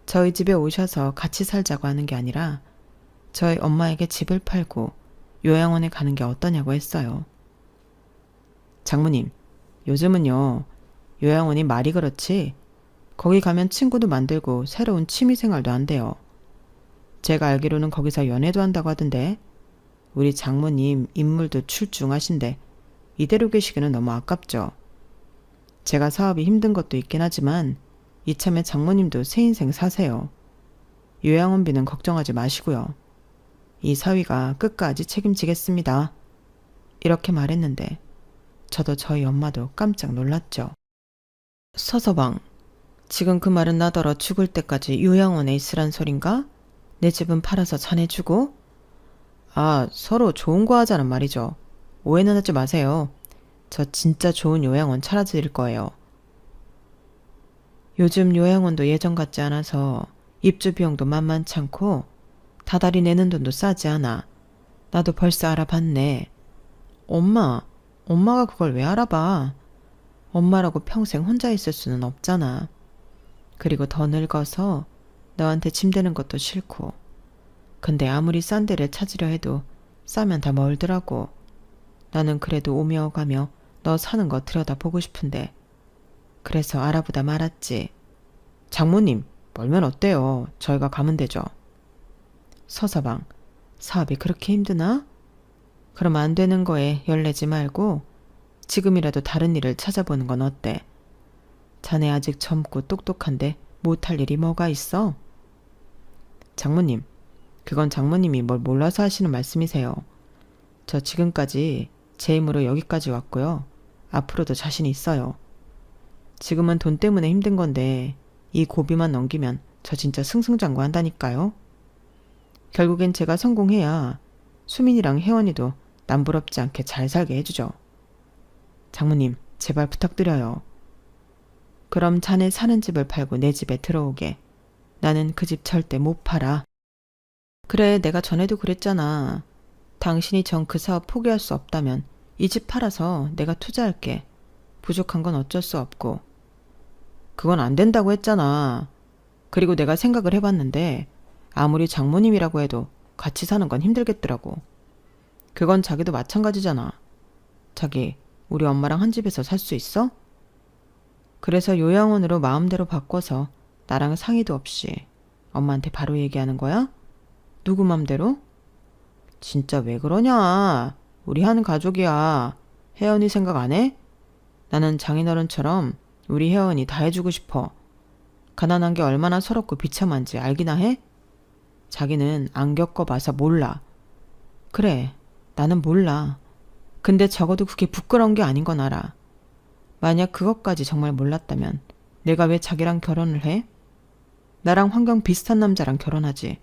저희 집에 오셔서 같이 살자고 하는 게 아니라 저희 엄마에게 집을 팔고 요양원에 가는 게 어떠냐고 했어요. 장모님, 요즘은요, 요양원이 말이 그렇지 거기 가면 친구도 만들고 새로운 취미생활도 한대요. 제가 알기로는 거기서 연애도 한다고 하던데 우리 장모님 인물도 출중하신데 이대로 계시기는 너무 아깝죠. 제가 사업이 힘든 것도 있긴 하지만 이참에 장모님도 새 인생 사세요. 요양원비는 걱정하지 마시고요. 이 사위가 끝까지 책임지겠습니다. 이렇게 말했는데 저도 저희 엄마도 깜짝 놀랐죠. 서서방, 지금 그 말은 나더러 죽을 때까지 요양원에 있으란 소린가? 내 집은 팔아서 자네주고? 아, 서로 좋은 거 하자는 말이죠. 오해는 하지 마세요. 저 진짜 좋은 요양원 차려드릴 거예요. 요즘 요양원도 예전 같지 않아서 입주 비용도 만만찮고 다달이 내는 돈도 싸지 않아. 나도 벌써 알아봤네. 엄마가 그걸 왜 알아봐? 엄마라고 평생 혼자 있을 수는 없잖아. 그리고 더 늙어서 너한테 짐 되는 것도 싫고. 근데 아무리 싼 데를 찾으려 해도 싸면 다 멀더라고. 나는 그래도 오며 가며 너 사는 거 들여다보고 싶은데. 그래서 알아보다 말았지. 장모님, 멀면 어때요? 저희가 가면 되죠. 서서방, 사업이 그렇게 힘드나? 그럼 안 되는 거에 열내지 말고 지금이라도 다른 일을 찾아보는 건 어때? 자네 아직 젊고 똑똑한데 못할 일이 뭐가 있어? 장모님, 그건 장모님이 뭘 몰라서 하시는 말씀이세요. 저 지금까지 제 힘으로 여기까지 왔고요. 앞으로도 자신 있어요. 지금은 돈 때문에 힘든 건데 이 고비만 넘기면 저 진짜 승승장구한다니까요. 결국엔 제가 성공해야 수민이랑 혜원이도 남부럽지 않게 잘 살게 해주죠. 장모님, 제발 부탁드려요. 그럼 자네 사는 집을 팔고 내 집에 들어오게. 나는 그 집 절대 못 팔아. 그래, 내가 전에도 그랬잖아. 당신이 전 그 사업 포기할 수 없다면 이 집 팔아서 내가 투자할게. 부족한 건 어쩔 수 없고. 그건 안 된다고 했잖아. 그리고 내가 생각을 해봤는데 아무리 장모님이라고 해도 같이 사는 건 힘들겠더라고. 그건 자기도 마찬가지잖아. 자기, 우리 엄마랑 한 집에서 살 수 있어? 그래서 요양원으로 마음대로 바꿔서 나랑 상의도 없이 엄마한테 바로 얘기하는 거야? 누구 맘대로? 진짜 왜 그러냐? 우리 한 가족이야. 혜연이 생각 안 해? 나는 장인어른처럼 우리 혜연이 다 해주고 싶어. 가난한 게 얼마나 서럽고 비참한지 알기나 해? 자기는 안 겪어봐서 몰라. 그래, 나는 몰라. 근데 적어도 그게 부끄러운 게 아닌 건 알아. 만약 그것까지 정말 몰랐다면 내가 왜 자기랑 결혼을 해? 나랑 환경 비슷한 남자랑 결혼하지.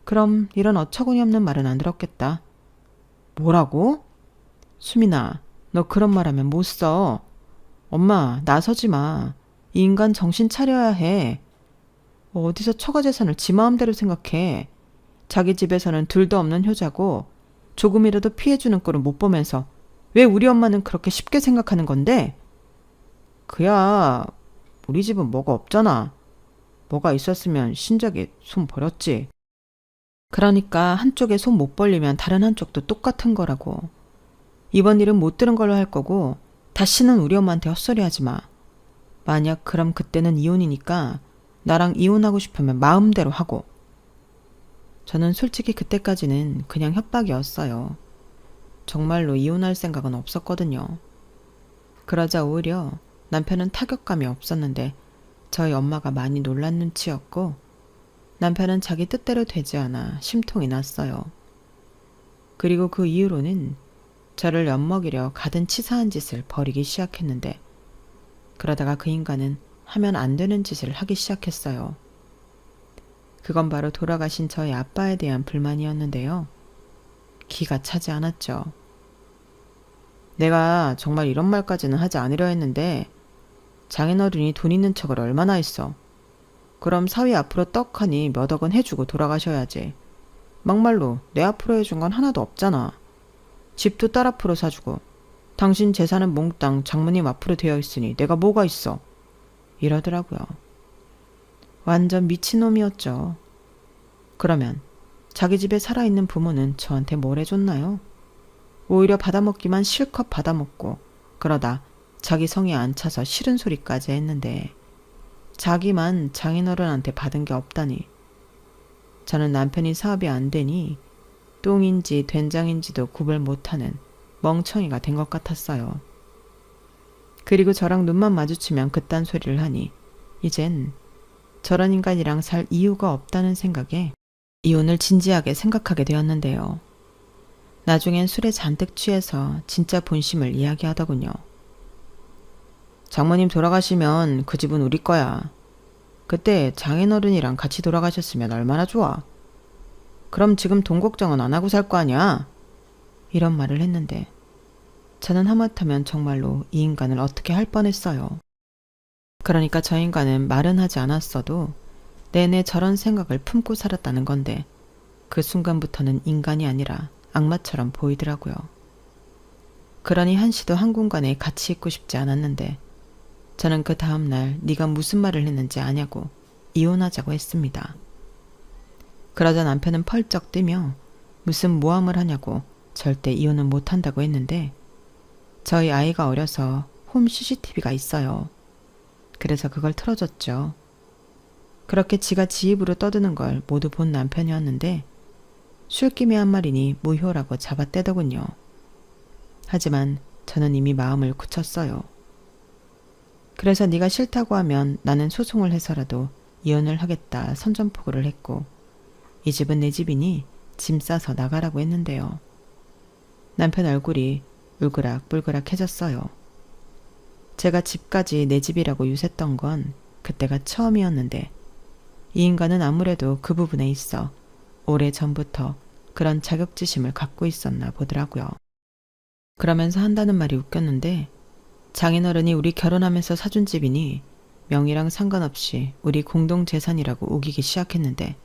그럼 이런 어처구니 없는 말은 안 들었겠다. 뭐라고? 수민아, 너 그런 말하면 못 써. 엄마, 나서지 마. 이 인간 정신 차려야 해. 어디서 처가 재산을 지 마음대로 생각해. 자기 집에서는 둘도 없는 효자고 조금이라도 피해주는 꼴을 못 보면서 왜 우리 엄마는 그렇게 쉽게 생각하는 건데? 그야 우리 집은 뭐가 없잖아. 뭐가 있었으면 신작에 손 버렸지. 그러니까 한쪽에 손 못 벌리면 다른 한쪽도 똑같은 거라고. 이번 일은 못 들은 걸로 할 거고 다시는 우리 엄마한테 헛소리 하지 마. 만약 그럼 그때는 이혼이니까 나랑 이혼하고 싶으면 마음대로 하고. 저는 솔직히 그때까지는 그냥 협박이었어요. 정말로 이혼할 생각은 없었거든요. 그러자 오히려 남편은 타격감이 없었는데 저희 엄마가 많이 놀란 눈치였고 남편은 자기 뜻대로 되지 않아 심통이 났어요. 그리고 그 이후로는 저를 엿먹이려 가든 치사한 짓을 벌이기 시작했는데 그러다가 그 인간은 하면 안 되는 짓을 하기 시작했어요. 그건 바로 돌아가신 저희 아빠에 대한 불만이었는데요. 기가 차지 않았죠. 내가 정말 이런 말까지는 하지 않으려 했는데 장인어른이 돈 있는 척을 얼마나 했어. 그럼 사위 앞으로 떡하니 몇 억은 해주고 돌아가셔야지. 막말로 내 앞으로 해준 건 하나도 없잖아. 집도 딸 앞으로 사주고 당신 재산은 몽땅 장모님 앞으로 되어 있으니 내가 뭐가 있어. 이러더라고요. 완전 미친놈이었죠. 그러면 자기 집에 살아있는 부모는 저한테 뭘 해줬나요? 오히려 받아먹기만 실컷 받아먹고 그러다 자기 성에 안 차서 싫은 소리까지 했는데 자기만 장인어른한테 받은 게 없다니. 저는 남편이 사업이 안 되니 똥인지 된장인지도 구별 못하는 멍청이가 된 것 같았어요. 그리고 저랑 눈만 마주치면 그딴 소리를 하니 이젠 저런 인간이랑 살 이유가 없다는 생각에 이혼을 진지하게 생각하게 되었는데요. 나중엔 술에 잔뜩 취해서 진짜 본심을 이야기하더군요. 장모님 돌아가시면 그 집은 우리 거야. 그때 장인어른이랑 같이 돌아가셨으면 얼마나 좋아. 그럼 지금 돈 걱정은 안 하고 살 거 아니야? 이런 말을 했는데 저는 하마터면 정말로 이 인간을 어떻게 할 뻔했어요. 그러니까 저 인간은 말은 하지 않았어도 내내 저런 생각을 품고 살았다는 건데 그 순간부터는 인간이 아니라 악마처럼 보이더라고요. 그러니 한시도 한 공간에 같이 있고 싶지 않았는데 저는 그 다음날 네가 무슨 말을 했는지 아냐고 이혼하자고 했습니다. 그러자 남편은 펄쩍 뛰며 무슨 모함을 하냐고 절대 이혼은 못한다고 했는데 저희 아이가 어려서 홈 CCTV가 있어요. 그래서 그걸 틀어줬죠. 그렇게 지가 지 입으로 떠드는 걸 모두 본 남편이었는데 술김에 한 말이니 무효라고 잡아떼더군요. 하지만 저는 이미 마음을 굳혔어요. 그래서 네가 싫다고 하면 나는 소송을 해서라도 이혼을 하겠다 선전포고를 했고 이 집은 내 집이니 짐 싸서 나가라고 했는데요. 남편 얼굴이 울그락불그락해졌어요. 제가 집까지 내 집이라고 유세했던 건 그때가 처음이었는데 이 인간은 아무래도 그 부분에 있어 오래전부터 그런 자격지심을 갖고 있었나 보더라고요. 그러면서 한다는 말이 웃겼는데 장인어른이 우리 결혼하면서 사준 집이니 명의랑 상관없이 우리 공동재산이라고 우기기 시작했는데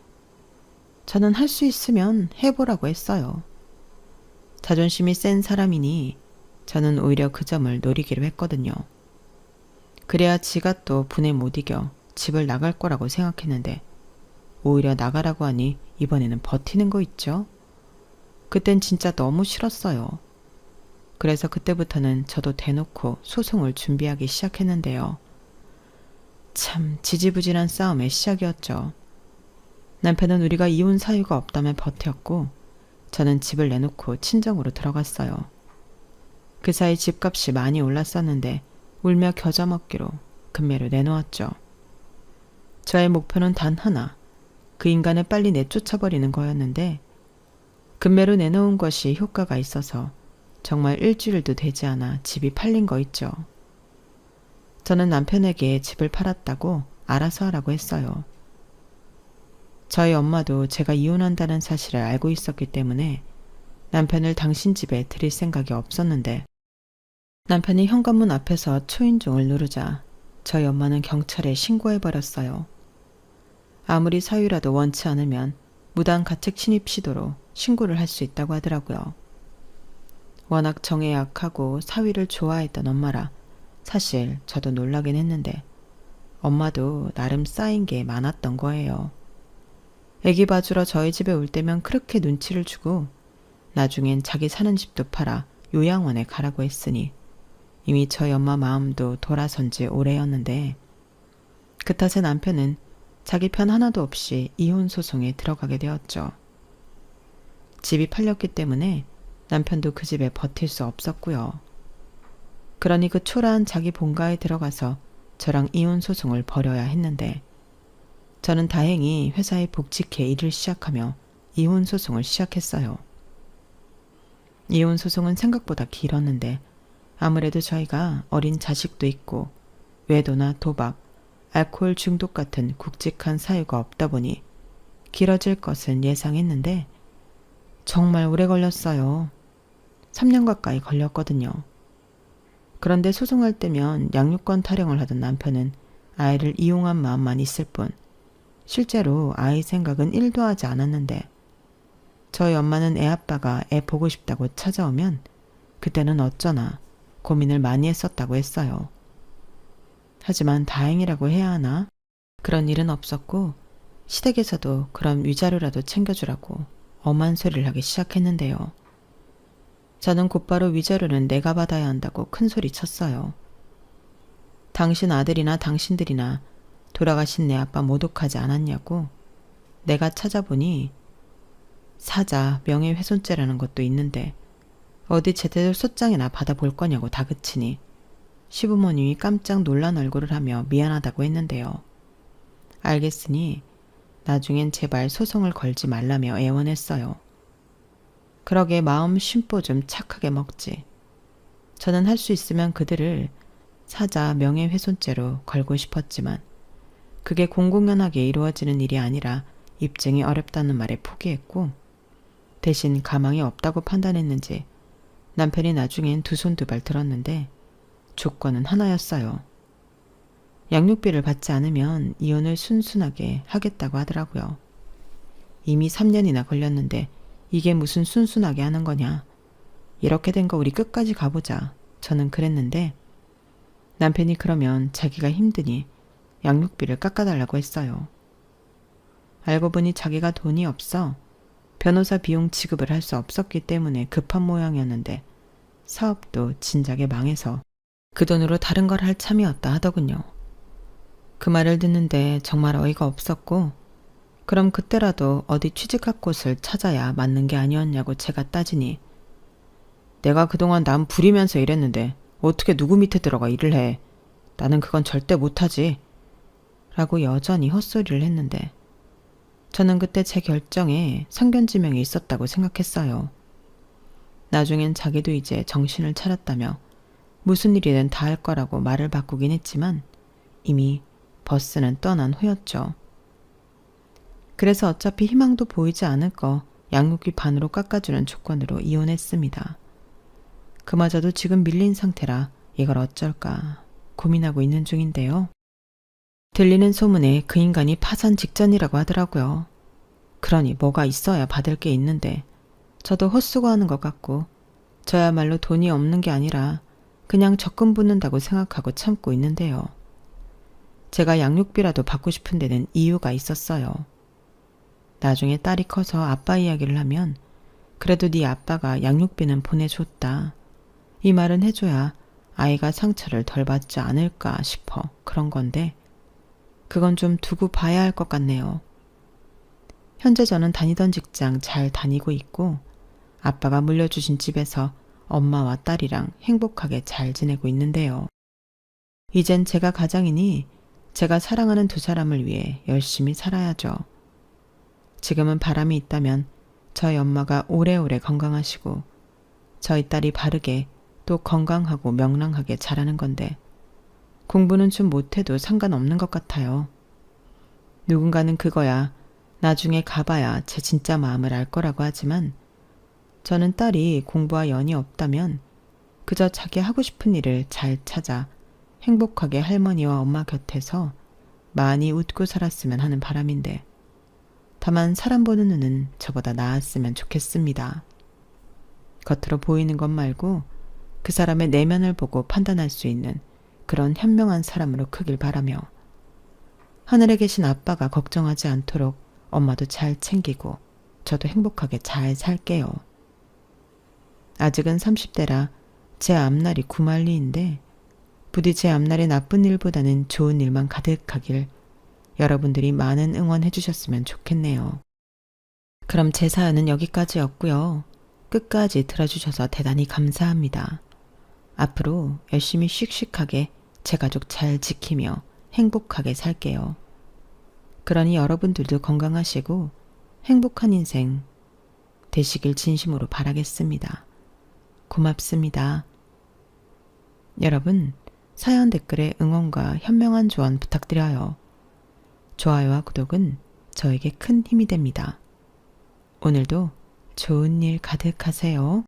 저는 할 수 있으면 해보라고 했어요. 자존심이 센 사람이니 저는 오히려 그 점을 노리기로 했거든요. 그래야 지가 또 분에 못 이겨 집을 나갈 거라고 생각했는데 오히려 나가라고 하니 이번에는 버티는 거 있죠? 그땐 진짜 너무 싫었어요. 그래서 그때부터는 저도 대놓고 소송을 준비하기 시작했는데요. 참 지지부진한 싸움의 시작이었죠. 남편은 우리가 이혼 사유가 없다며 버텼고 저는 집을 내놓고 친정으로 들어갔어요. 그 사이 집값이 많이 올랐었는데 울며 겨자 먹기로 금매를 내놓았죠. 저의 목표는 단 하나, 그 인간을 빨리 내쫓아버리는 거였는데 금매로 내놓은 것이 효과가 있어서 정말 일주일도 되지 않아 집이 팔린 거 있죠. 저는 남편에게 집을 팔았다고 알아서 하라고 했어요. 저희 엄마도 제가 이혼한다는 사실을 알고 있었기 때문에 남편을 당신 집에 들일 생각이 없었는데 남편이 현관문 앞에서 초인종을 누르자 저희 엄마는 경찰에 신고해버렸어요. 아무리 사유라도 원치 않으면 무단 가책 침입 시도로 신고를 할 수 있다고 하더라고요. 워낙 정에 약하고 사위를 좋아했던 엄마라 사실 저도 놀라긴 했는데 엄마도 나름 쌓인 게 많았던 거예요. 애기 봐주러 저희 집에 올 때면 그렇게 눈치를 주고 나중엔 자기 사는 집도 팔아 요양원에 가라고 했으니 이미 저희 엄마 마음도 돌아선 지 오래였는데 그 탓에 남편은 자기 편 하나도 없이 이혼 소송에 들어가게 되었죠. 집이 팔렸기 때문에 남편도 그 집에 버틸 수 없었고요. 그러니 그 초라한 자기 본가에 들어가서 저랑 이혼 소송을 벌여야 했는데 저는 다행히 회사에 복직해 일을 시작하며 이혼 소송을 시작했어요. 이혼 소송은 생각보다 길었는데 아무래도 저희가 어린 자식도 있고 외도나 도박, 알코올 중독 같은 굵직한 사유가 없다 보니 길어질 것은 예상했는데 정말 오래 걸렸어요. 3년 가까이 걸렸거든요. 그런데 소송할 때면 양육권 타령을 하던 남편은 아이를 이용한 마음만 있을 뿐 실제로 아이 생각은 1도 하지 않았는데 저희 엄마는 애 아빠가 애 보고 싶다고 찾아오면 그때는 어쩌나 고민을 많이 했었다고 했어요. 하지만 다행이라고 해야 하나? 그런 일은 없었고 시댁에서도 그런 위자료라도 챙겨주라고 엄한 소리를 하기 시작했는데요. 저는 곧바로 위자료는 내가 받아야 한다고 큰 소리 쳤어요. 당신 아들이나 당신들이나 돌아가신 내 아빠 모독하지 않았냐고. 내가 찾아보니 사자 명예훼손죄라는 것도 있는데 어디 제대로 소장이나 받아볼 거냐고 다그치니 시부모님이 깜짝 놀란 얼굴을 하며 미안하다고 했는데요. 알겠으니 나중엔 제발 소송을 걸지 말라며 애원했어요. 그러게 마음 쉼보 좀 착하게 먹지. 저는 할 수 있으면 그들을 사자 명예훼손죄로 걸고 싶었지만 그게 공공연하게 이루어지는 일이 아니라 입증이 어렵다는 말에 포기했고 대신 가망이 없다고 판단했는지 남편이 나중엔 두 손 두 발 들었는데 조건은 하나였어요. 양육비를 받지 않으면 이혼을 순순하게 하겠다고 하더라고요. 이미 3년이나 걸렸는데 이게 무슨 순순하게 하는 거냐. 이렇게 된 거 우리 끝까지 가보자. 저는 그랬는데 남편이 그러면 자기가 힘드니 양육비를 깎아달라고 했어요. 알고 보니 자기가 돈이 없어 변호사 비용 지급을 할 수 없었기 때문에 급한 모양이었는데 사업도 진작에 망해서 그 돈으로 다른 걸 할 참이었다 하더군요. 그 말을 듣는데 정말 어이가 없었고 그럼 그때라도 어디 취직할 곳을 찾아야 맞는 게 아니었냐고 제가 따지니 내가 그동안 남 부리면서 일했는데 어떻게 누구 밑에 들어가 일을 해. 나는 그건 절대 못하지. 라고 여전히 헛소리를 했는데 저는 그때 제 결정에 상견지명이 있었다고 생각했어요. 나중엔 자기도 이제 정신을 차렸다며 무슨 일이든 다 할 거라고 말을 바꾸긴 했지만 이미 버스는 떠난 후였죠. 그래서 어차피 희망도 보이지 않을 거 양육비 반으로 깎아주는 조건으로 이혼했습니다. 그마저도 지금 밀린 상태라 이걸 어쩔까 고민하고 있는 중인데요. 들리는 소문에 그 인간이 파산 직전이라고 하더라고요. 그러니 뭐가 있어야 받을 게 있는데 저도 헛수고하는 것 같고 저야말로 돈이 없는 게 아니라 그냥 적금 붓는다고 생각하고 참고 있는데요. 제가 양육비라도 받고 싶은 데는 이유가 있었어요. 나중에 딸이 커서 아빠 이야기를 하면 그래도 네 아빠가 양육비는 보내줬다. 이 말은 해줘야 아이가 상처를 덜 받지 않을까 싶어 그런 건데 그건 좀 두고 봐야 할 것 같네요. 현재 저는 다니던 직장 잘 다니고 있고 아빠가 물려주신 집에서 엄마와 딸이랑 행복하게 잘 지내고 있는데요. 이젠 제가 가장이니 제가 사랑하는 두 사람을 위해 열심히 살아야죠. 지금은 바람이 있다면 저희 엄마가 오래오래 건강하시고 저희 딸이 바르게 또 건강하고 명랑하게 자라는 건데 공부는 좀 못해도 상관없는 것 같아요. 누군가는 그거야 나중에 가봐야 제 진짜 마음을 알 거라고 하지만 저는 딸이 공부와 연이 없다면 그저 자기 하고 싶은 일을 잘 찾아 행복하게 할머니와 엄마 곁에서 많이 웃고 살았으면 하는 바람인데 다만 사람 보는 눈은 저보다 나았으면 좋겠습니다. 겉으로 보이는 것 말고 그 사람의 내면을 보고 판단할 수 있는 그런 현명한 사람으로 크길 바라며 하늘에 계신 아빠가 걱정하지 않도록 엄마도 잘 챙기고 저도 행복하게 잘 살게요. 아직은 30대라 제 앞날이 구말리인데 부디 제 앞날에 나쁜 일보다는 좋은 일만 가득하길 여러분들이 많은 응원해 주셨으면 좋겠네요. 그럼 제 사연은 여기까지였고요. 끝까지 들어주셔서 대단히 감사합니다. 앞으로 열심히 씩씩하게 제 가족 잘 지키며 행복하게 살게요. 그러니 여러분들도 건강하시고 행복한 인생 되시길 진심으로 바라겠습니다. 고맙습니다. 여러분, 사연 댓글에 응원과 현명한 조언 부탁드려요. 좋아요와 구독은 저에게 큰 힘이 됩니다. 오늘도 좋은 일 가득하세요.